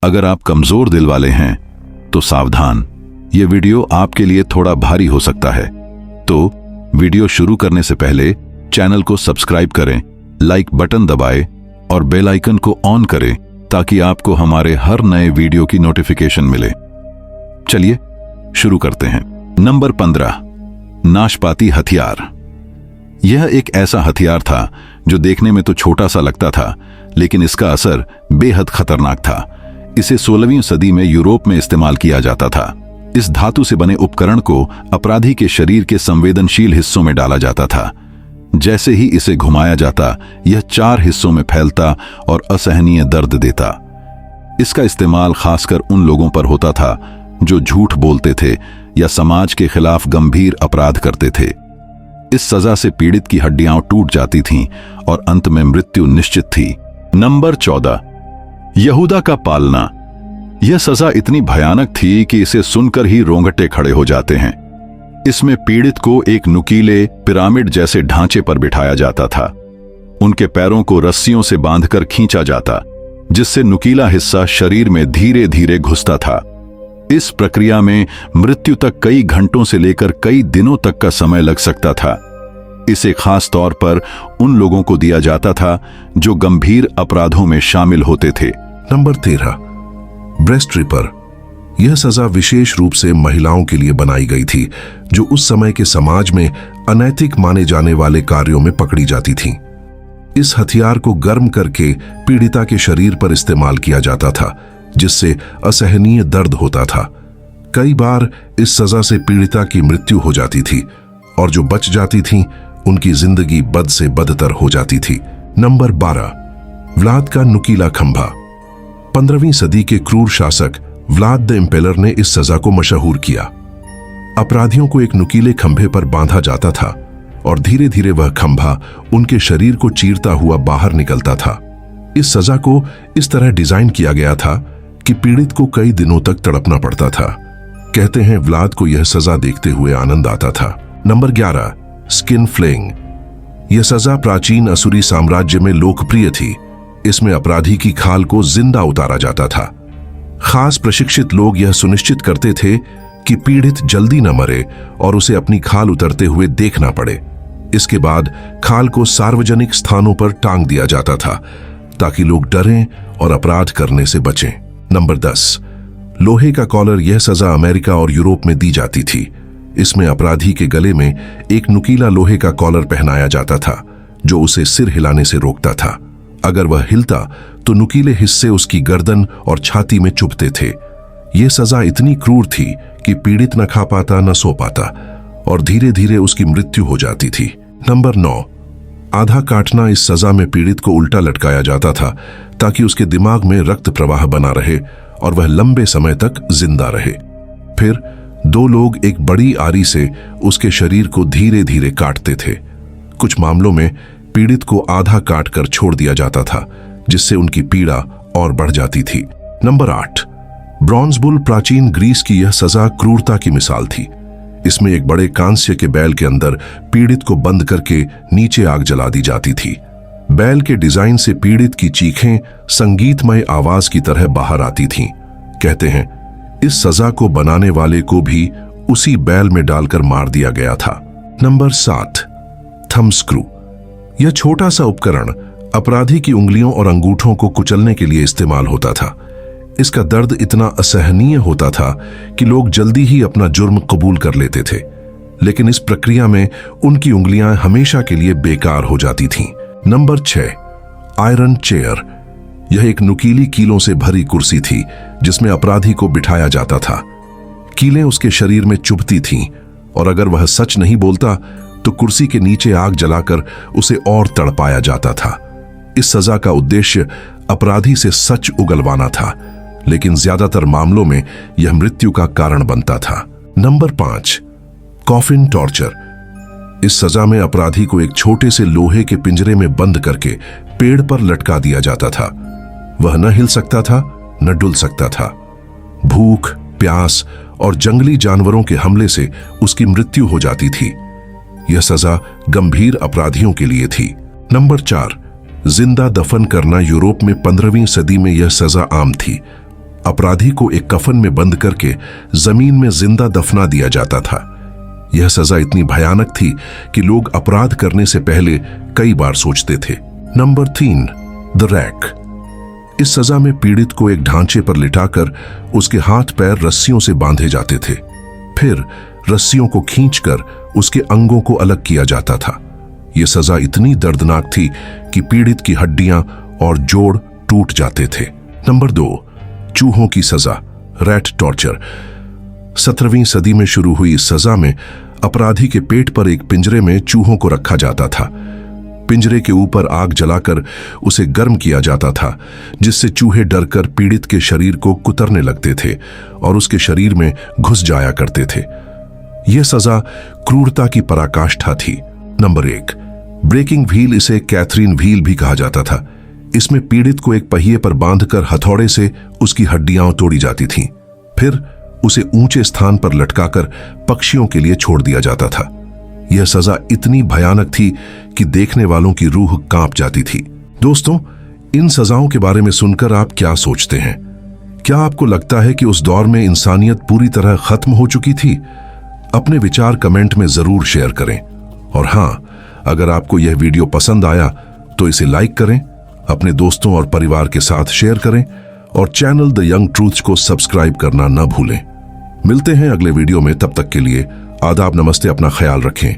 अगर आप कमजोर दिल वाले हैं तो सावधान, ये वीडियो आपके लिए थोड़ा भारी हो सकता है। तो वीडियो शुरू करने से पहले चैनल को सब्सक्राइब करें, लाइक बटन दबाएं और बेल आइकन को ऑन करें ताकि आपको हमारे हर नए वीडियो की नोटिफिकेशन मिले। चलिए शुरू करते हैं। नंबर 15, नाशपाती हथियार। यह एक ऐसा हथियार था जो देखने में तो छोटा सा लगता था, लेकिन इसका असर बेहद खतरनाक था। इसे 16वीं सदी में यूरोप में इस्तेमाल किया जाता था। इस धातु से बने उपकरण को अपराधी के शरीर के संवेदनशील हिस्सों में डाला जाता था। जैसे ही इसे घुमाया जाता, यह 4 हिस्सों में फैलता और असहनीय दर्द देता। इसका इस्तेमाल खासकर उन लोगों पर होता था जो झूठ बोलते थे या समाज के खिलाफ गंभीर अपराध करते थे। इस सजा से पीड़ित की हड्डियां टूट जाती थीं और अंत में मृत्यु निश्चित थी। नंबर 14, यहूदा का पालना। यह सजा इतनी भयानक थी कि इसे सुनकर ही रोंगटे खड़े हो जाते हैं। इसमें पीड़ित को एक नुकीले पिरामिड जैसे ढांचे पर बिठाया जाता था। उनके पैरों को रस्सियों से बांधकर खींचा जाता, जिससे नुकीला हिस्सा शरीर में धीरे धीरे घुसता था। इस प्रक्रिया में मृत्यु तक कई घंटों से लेकर कई दिनों तक का समय लग सकता था। इसे खास तौर पर उन लोगों को दिया जाता था जो गंभीर अपराधों में शामिल होते थे। Number 13, breast ripper. यह सजा विशेष रूप से महिलाओं के लिए बनाई गई थी जो उस समय के समाज में अनैतिक माने जाने वाले कार्यों में पकड़ी जाती थीं। इस हथियार को गर्म करके पीड़िता के शरीर पर इस्तेमाल किया जाता था, जिससे असहनीय दर्द होता था। कई बार इस सजा से पीड़िता की मृत्यु हो जाती थी और जो बच जाती थीं, उनकी जिंदगी बद से बदतर हो जाती थी। नंबर 12, व्लाद का नुकीला खंभा। 15वीं सदी के क्रूर शासक व्लाद द इम्पेलर ने इस सजा को मशहूर किया। अपराधियों को एक नुकीले खंभे पर बांधा जाता था और धीरे धीरे वह खंभा उनके शरीर को चीरता हुआ बाहर निकलता था। इस सजा को इस तरह डिजाइन किया गया था कि पीड़ित को कई दिनों तक तड़पना पड़ता था। कहते हैं व्लाद को यह सजा देखते हुए आनंद आता था। Number 11, skin flaying. यह सजा प्राचीन असुरी साम्राज्य में लोकप्रिय थी। इसमें अपराधी की खाल को जिंदा उतारा जाता था। खास प्रशिक्षित लोग यह सुनिश्चित करते थे कि पीड़ित जल्दी न मरे और उसे अपनी खाल उतरते हुए देखना पड़े। इसके बाद खाल को सार्वजनिक स्थानों पर टांग दिया जाता था ताकि लोग डरें और अपराध करने से बचें। नंबर 10, लोहे का कॉलर। यह सजा अमेरिका और यूरोप में दी जाती थी। इसमें अपराधी के गले में एक नुकीला लोहे का कॉलर पहनाया जाता था जो उसे सिर हिलाने से रोकता था। अगर वह हिलता तो नुकीले हिस्से उसकी गर्दन और छाती में चुभते थे। यह सजा इतनी क्रूर थी कि पीड़ित न खा पाता न सो पाता और धीरे धीरे उसकी मृत्यु हो जाती थी। नंबर 9, आधा काटना। इस सजा में पीड़ित को उल्टा लटकाया जाता था ताकि उसके दिमाग में रक्त प्रवाह बना रहे और वह लंबे समय तक जिंदा रहे। फिर 2 लोग एक बड़ी आरी से उसके शरीर को धीरे धीरे काटते थे। कुछ मामलों में पीड़ित को आधा काट कर छोड़ दिया जाता था, जिससे उनकी पीड़ा और बढ़ जाती थी। Number 8, bronze bull. प्राचीन ग्रीस की यह सजा क्रूरता की मिसाल थी। इसमें एक बड़े कांस्य के बैल के अंदर पीड़ित को बंद करके नीचे आग जला दी जाती थी। बैल के डिजाइन से पीड़ित की चीखें संगीतमय आवाज की तरह बाहर आती थीं। कहते हैं इस सजा को बनाने वाले को भी उसी बैल में डालकर मार दिया गया था। Number 7, thumb screw. यह छोटा सा उपकरण अपराधी की उंगलियों और अंगूठों को कुचलने के लिए इस्तेमाल होता था। इसका दर्द इतना असहनीय होता था कि लोग जल्दी ही अपना जुर्म कबूल कर लेते थे, लेकिन इस प्रक्रिया में उनकी उंगलियां हमेशा के लिए बेकार हो जाती थीं। Number 6, iron chair. यह एक नुकीली कीलों से भरी कुर्सी थी जिसमें अपराधी को बिठाया जाता था। कीलें उसके शरीर में चुभती थीं और अगर वह सच नहीं बोलता तो कुर्सी के नीचे आग जलाकर उसे और तड़पाया जाता था। इस सजा का उद्देश्य अपराधी से सच उगलवाना था, लेकिन ज्यादातर मामलों में यह मृत्यु का कारण बनता था। Number 5, coffin torture. इस सजा में अपराधी को एक छोटे से लोहे के पिंजरे में बंद करके पेड़ पर लटका दिया जाता था। वह न हिल सकता था न डुल सकता था। भूख, प्यास और जंगली जानवरों के हमले से उसकी मृत्यु हो जाती थी। यह सजा गंभीर अपराधियों के लिए थी। नंबर 4, जिंदा दफन करना। यूरोप में 15वीं सदी में यह सजा आम थी। अपराधी को एक कफन में बंद करके जमीन में जिंदा दफना दिया जाता था। यह सजा इतनी भयानक थी कि लोग अपराध करने से पहले कई बार सोचते थे। Number 3, the rack. इस सजा में पीड़ित को एक ढांचे पर लिटाकर उसके हाथ पैर रस्सियों से बांधे जाते थे। फिर रस्सियों को खींचकर उसके अंगों को अलग किया जाता था। यह सजा इतनी दर्दनाक थी कि पीड़ित की हड्डियां और जोड़ टूट जाते थे। नंबर 2, चूहों की सजा, रैट टॉर्चर। 17वीं सदी में शुरू हुई इस सजा में अपराधी के पेट पर एक पिंजरे में चूहों को रखा जाता था। पिंजरे के ऊपर आग जलाकर उसे गर्म किया जाता था, जिससे चूहे डरकर पीड़ित के शरीर को कुतरने लगते थे और उसके शरीर में घुस जाया करते थे। यह सजा क्रूरता की पराकाष्ठा थी। Number 1, breaking wheel. इसे कैथरीन व्हील भी कहा जाता था। इसमें पीड़ित को एक पहिए पर बांधकर हथौड़े से उसकी हड्डियां तोड़ी जाती थीं। फिर उसे ऊंचे स्थान पर लटकाकर पक्षियों के लिए छोड़ दिया जाता था। यह सजा इतनी भयानक थी कि देखने वालों की रूह कांप जाती थी। दोस्तों, इन सजाओं के बारे में सुनकर आप क्या सोचते हैं? क्या आपको लगता है कि उस दौर में इंसानियत पूरी तरह खत्म हो चुकी थी? अपने विचार कमेंट में जरूर शेयर करें। और हां, अगर आपको यह वीडियो पसंद आया तो इसे लाइक करें, अपने दोस्तों और परिवार के साथ शेयर करें और चैनल द यंग ट्रूथ्स को सब्सक्राइब करना न भूलें। मिलते हैं अगले वीडियो में, तब तक के लिए आदाब, नमस्ते, अपना ख्याल रखें।